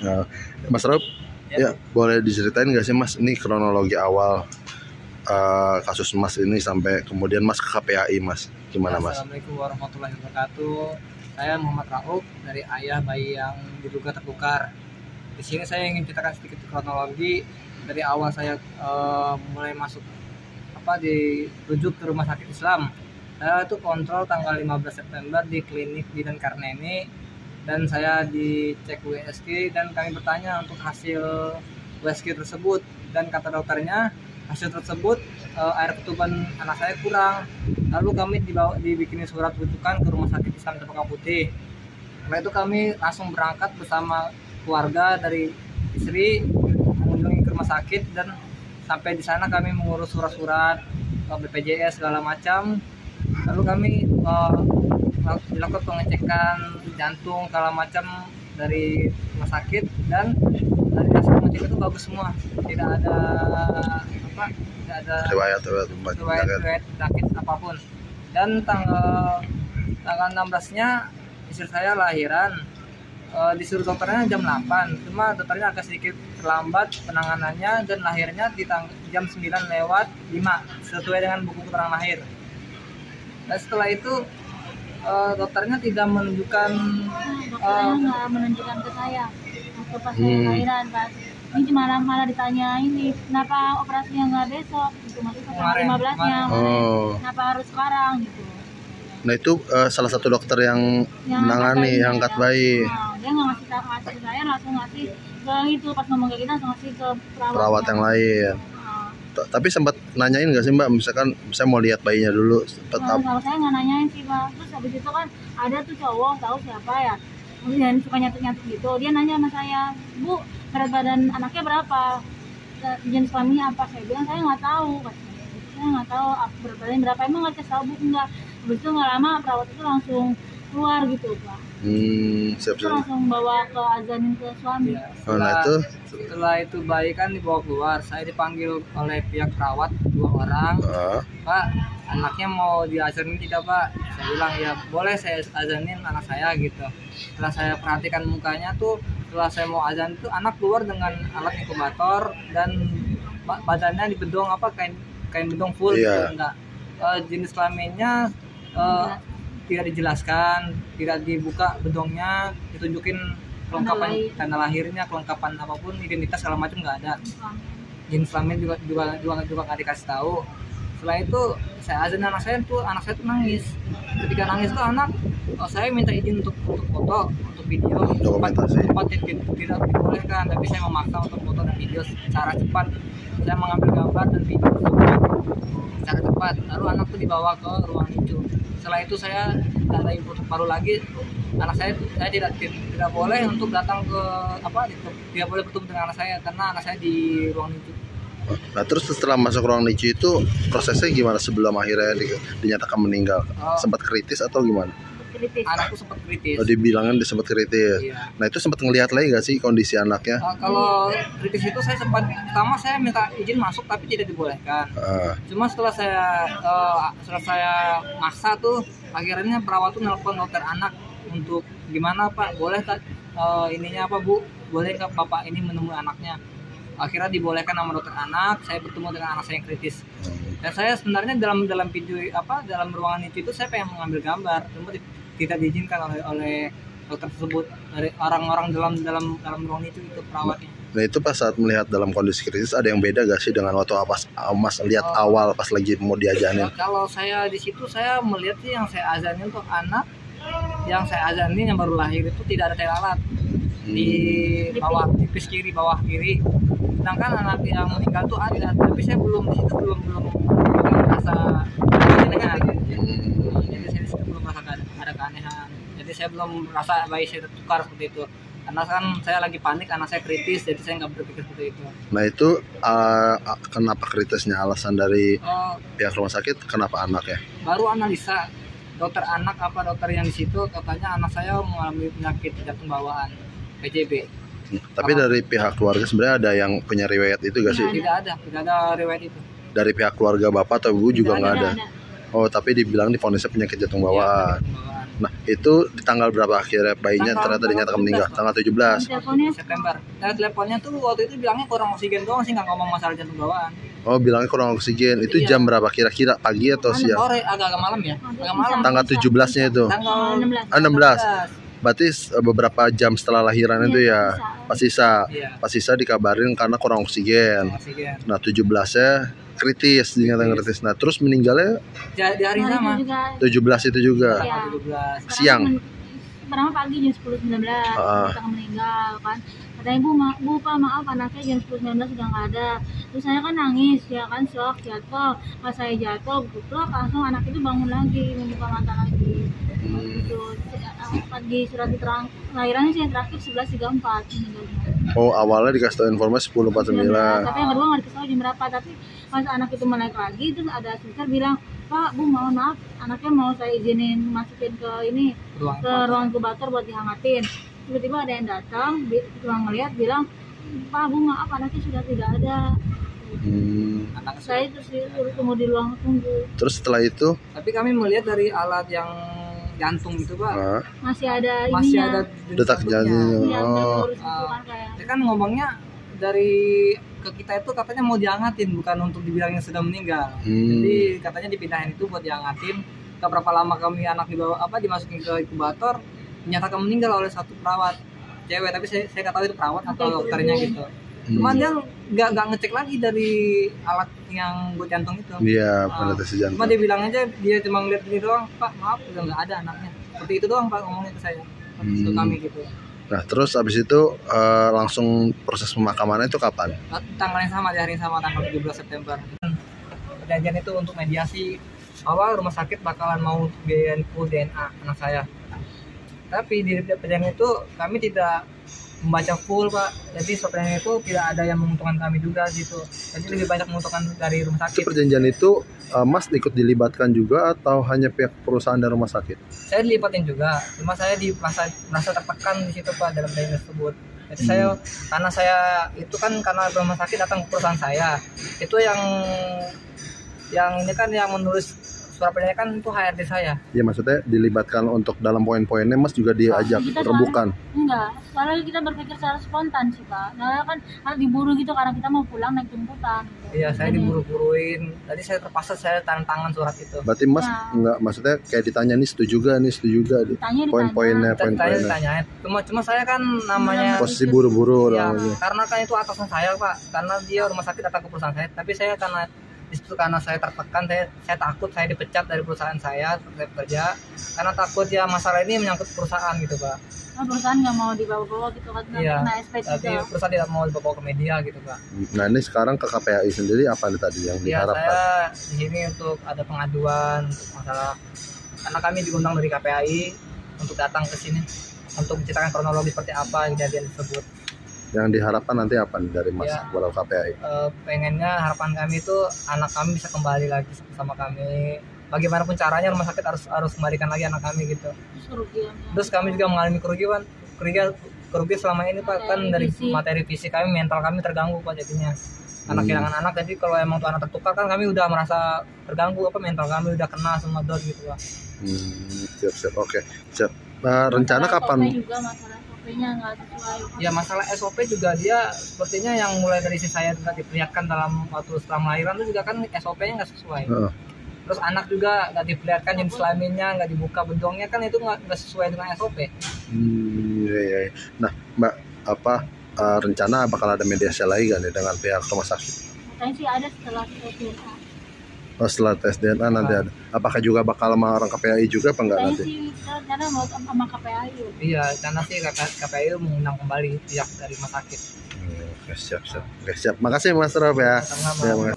Nah, Mas Rob, ya boleh diceritain nggak sih Mas, ini kronologi awal kasus Mas ini sampai kemudian Mas ke KPAI Mas, gimana Mas? Assalamualaikum warahmatullahi wabarakatuh. Saya Muhammad Rauf dari ayah bayi yang diduga tertukar. Di sini saya ingin ceritakan sedikit kronologi dari awal saya mulai masuk dirujuk ke rumah sakit Islam. Saya itu kontrol tanggal 15 September di klinik Bidan Karneni dan saya dicek USG dan kami bertanya untuk hasil USG tersebut dan kata dokternya hasil tersebut air ketuban anak saya kurang. Lalu kami dibikinin surat rujukan ke rumah sakit Islam Cempaka Putih. Setelah itu kami langsung berangkat bersama keluarga dari istri mengunjungi ke rumah sakit dan sampai di sana kami mengurus surat-surat BPJS segala macam. Lalu kami dilakukan pengecekan jantung segala macam dari rumah sakit dan dari hasil pengecekan itu bagus semua, tidak ada riwayat penyakit apapun. Dan tanggal 16-nya istri saya lahiran, disuruh dokternya jam 8, cuma dokternya agak sedikit terlambat penanganannya dan lahirnya di jam 9:05 sesuai dengan buku keterangan lahir. Dan setelah itu dokternya tidak menunjukkan nggak menunjukkan ke saya waktu pas lahiran Pak. Ini malah ditanya ini kenapa operasinya nggak besok gitu, maksudnya tanggal 15-nya kenapa harus sekarang gitu. Nah itu salah satu dokter yang menangani yang angkat bayi. Dia nggak ngasih ke saya, langsung ngasih ke itu, pas ngomong kayak gitu langsung ngasih ke perawat yang lain. Tapi sempat nanyain nggak sih Mbak, misalkan saya mau lihat bayinya dulu? Kalau saya nggak nanyain sih Pak. Terus habis itu kan ada tuh cowok, tahu siapa ya, kemudian suka nyatet gitu, dia nanya sama saya, Bu, berat badan anaknya berapa, jenis kelaminnya apa? Saya bilang saya nggak tahu, saya nggak tahu berat badan berapa, emang nggak kasih tahu Bu? Enggak. Habis itu nggak lama perawat itu langsung keluar gitu Pak. Itu langsung bawa ke azanin ke suami. Setelah itu bayi kan dibawa keluar, saya dipanggil oleh pihak perawat 2 orang. Pak, anaknya mau diazanin tidak Pak? Saya bilang ya boleh, saya azanin anak saya gitu. Setelah saya perhatikan mukanya tuh, setelah saya mau azan tuh anak keluar dengan alat inkubator dan badannya dibedong kain bedong full gitu, enggak. Jenis kelaminnya tidak dijelaskan, tidak dibuka bedongnya, ditunjukin kelengkapan tanda lahirnya, kelengkapan apapun, identitas segala macam nggak ada. Jenis kelamin juga nggak dikasih tahu. Setelah itu saya azan anak saya tuh nangis. Ketika nangis tuh saya minta izin untuk foto, untuk video, tempat tidak dibolehkan, tapi saya memaksa untuk foto dan video secara cepat. Saya mengambil gambar dan video secara cepat. Lalu anak tuh dibawa ke ruang NICU. Setelah itu saya ada info baru lagi, anak saya tidak boleh untuk datang ke tidak boleh bertemu dengan anak saya karena anak saya di ruang NICU. Nah terus setelah masuk ruang NICU itu prosesnya gimana sebelum akhirnya dinyatakan meninggal? Sempat kritis atau gimana? Kritis. Anakku sempat kritis. Dibilangin sempat kritis. Iya. Nah itu sempat ngelihat lagi nggak sih kondisi anaknya? Kalau kritis itu saya pertama saya minta izin masuk tapi tidak dibolehkan. Cuma setelah saya maksa tuh, akhirnya perawat tuh nelpon dokter anak untuk gimana Pak, boleh tak ininya apa Bu? Boleh nggak Bapak ini menemui anaknya? Akhirnya dibolehkan sama dokter anak, saya bertemu dengan anak saya yang kritis. Dan saya sebenarnya dalam video dalam ruangan itu saya pengen mengambil gambar, cuma tidak diizinkan oleh dokter tersebut, dari orang-orang dalam ruang itu perawatnya. Nah itu pas saat melihat dalam kondisi kritis ada yang beda gak sih dengan waktu Mas lihat awal pas lagi mau diazanin? Kalau saya di situ saya melihat sih yang saya azanin untuk anak yang saya azanin yang baru lahir itu tidak ada alat di bawah tipis kiri, bawah kiri. Sedangkan anak yang meninggal tuh ada, tapi saya belum merasa keanehan. Jadi saya belum merasa ada keanehan. Jadi saya belum merasa bayi saya tertukar seperti itu. Karena kan saya lagi panik, anak saya kritis, jadi saya nggak berpikir seperti itu. Nah itu kenapa kritisnya, alasan dari pihak rumah sakit kenapa anaknya? Baru analisa dokter anak dokter yang di situ katanya anak saya mengalami penyakit jantung bawaan, PJB. Tapi dari pihak keluarga sebenarnya ada yang punya riwayat itu gak sih? Tidak ada riwayat itu. Dari pihak keluarga bapak atau ibu juga nggak ada. Oh tapi dibilang divonisnya penyakit jantung bawaan. Nah, itu di tanggal berapa akhirnya bayinya ternyata dinyatakan meninggal? Tanggal 17. September. Teleponnya tuh waktu itu bilangnya kurang oksigen doang sih, nggak ngomong masalah jantung bawaan. Oh, bilangnya kurang oksigen. Itu jam berapa kira-kira? Pagi atau siang? Sore, agak malam ya. Agak malam. Tanggal 17-nya itu. Tanggal 16. Berarti beberapa jam setelah lahiran itu ya, pas sisa. Pas sisa dikabarin karena kurang oksigen. Nah, 17-nya kritis, dinyatakan kritis. Nah, terus meninggalnya di hari sama. 17 itu juga. Siang. Pertama pagi jam 10.19 kita meninggal kan. Katanya bu pak maaf anaknya jam 10.19 sudah nggak ada. Terus saya kan nangis ya kan, shock, jatuh. Pas saya jatuh buklok langsung anak itu bangun lagi, membuka mata lagi. Gitu. Di surat keterangan lahirannya sih yang terakhir 11.34 meninggalnya. Oh, awalnya dikasih tahu informasi 10.49. Tapi yang kedua nggak dikasih tahu jam berapa. Tapi pas anak itu melek lagi, terus ada suster bilang, Pak, Bu, mohon maaf, anaknya mau saya izinin masukin ke ini, ke ruang inkubator buat dihangatin. Tiba-tiba ada yang datang, ruang ngeliat, bilang, Pak, Bu, maaf, anaknya sudah tidak ada. Anak saya terus tunggu di ruang tunggu. Terus setelah itu? Tapi kami melihat dari alat yang jantung itu, Pak, masih ada detak jantung. Dia kan ngomongnya dari ke kita itu katanya mau dihangatin, bukan untuk dibilangnya sudah meninggal. Jadi katanya dipindahin itu buat dihangatin. Gak berapa lama kami anak dibawa dimasukin ke inkubator, dinyatakan meninggal oleh satu perawat cewek, tapi saya nggak tahu itu perawat atau dokternya gitu. Cuman dia nggak ngecek lagi dari alat yang buat jantung itu. Iya, penetes jantung. Cuma dia bilang aja, dia cuma ngeliat ini doang, Pak maaf udah nggak ada anaknya. Seperti itu doang Pak ngomongnya ke saya, ke kami gitu. Nah, terus abis itu langsung proses pemakamannya itu kapan? Tanggal yang sama, di hari yang sama, tanggal 17 September. Perjanjian itu untuk mediasi, awal rumah sakit bakalan mau biayain full DNA anak saya. Tapi di perjanjian itu kami tidak membaca full, Pak. Jadi perjanjian itu tidak ada yang menguntungkan kami juga gitu. Jadi lebih banyak menguntungkan dari rumah sakit. Perjanjian itu Mas ikut dilibatkan juga atau hanya pihak perusahaan dan rumah sakit? Saya dilibatin juga, cuma saya merasa tertekan di situ Pak dalam perjanjian tersebut. Jadi saya karena saya itu kan karena rumah sakit datang ke perusahaan saya, itu yang ini kan yang menulis surat perjanjian kan itu HRD saya. Ya maksudnya dilibatkan untuk dalam poin-poinnya Mas juga diajak rembukan? Enggak, soalnya kita berpikir secara spontan sih Pak. Nah kan diburu gitu karena kita mau pulang naik jemputan gitu. Iya, saya diburu-buruin. Tadi saya terpaksa saya tangan surat itu. Berarti Mas enggak, maksudnya kayak ditanya nih setuju gak nih poin-poinnya. Ditanyain. Cuma saya kan namanya posisi buru-buru ya, karena kan itu atasan saya Pak. Karena dia rumah sakit datang ke perusahaan saya, tapi saya karena saya tertekan, saya takut saya dipecat dari perusahaan saya bekerja karena takut ya masalah ini menyangkut perusahaan gitu Pak. Perusahaan nggak mau dibawa-bawa gitu kan, kena SP juga. Tapi perusahaan tidak mau dibawa ke media gitu Pak. Nah ini sekarang ke KPAI sendiri apa nih tadi yang diharapkan? Saya di sini untuk ada pengaduan untuk masalah, karena kami diundang dari KPAI untuk datang ke sini untuk menceritakan kronologi seperti apa kejadian tersebut. Yang diharapkan nanti apa nih dari Mas walau KPAI? Pengennya harapan kami itu anak kami bisa kembali lagi sama kami. Bagaimanapun caranya rumah sakit harus kembalikan lagi anak kami gitu. Terus kami juga mengalami kerugian selama ini Pak, kan dari materi fisik kami, mental kami terganggu Pak jadinya. Anak kehilangan anak, jadi kalau emang tuh anak tertukar kan kami udah merasa terganggu, mental kami udah kena semua down gitu Pak. Siap, oke. Siap. Rencana kapan? Ya masalah SOP juga dia sepertinya yang mulai dari saya juga diperlihatkan dalam waktu setelah melahirkan itu juga kan SOP-nya nggak sesuai. Terus anak juga nggak diperlihatkan jenis kelaminnya, nggak dibuka bedongnya, kan itu nggak sesuai dengan SOP. Iya. Nah Mbak, rencana bakal ada mediasi lagi kan dengan pihak rumah sakit? Katanya sih ada setelah DNA. Oh, setelah tes DNA nanti ada. Apakah juga bakal sama orang KPAI juga apa enggak nanti? Sih, karena mau sama KPAI. Iya, karena sih KPAI mengundang kembali pihak dari rumah sakit. Siap. Oke, siap. Makasih Mas Rob ya. Sama-sama.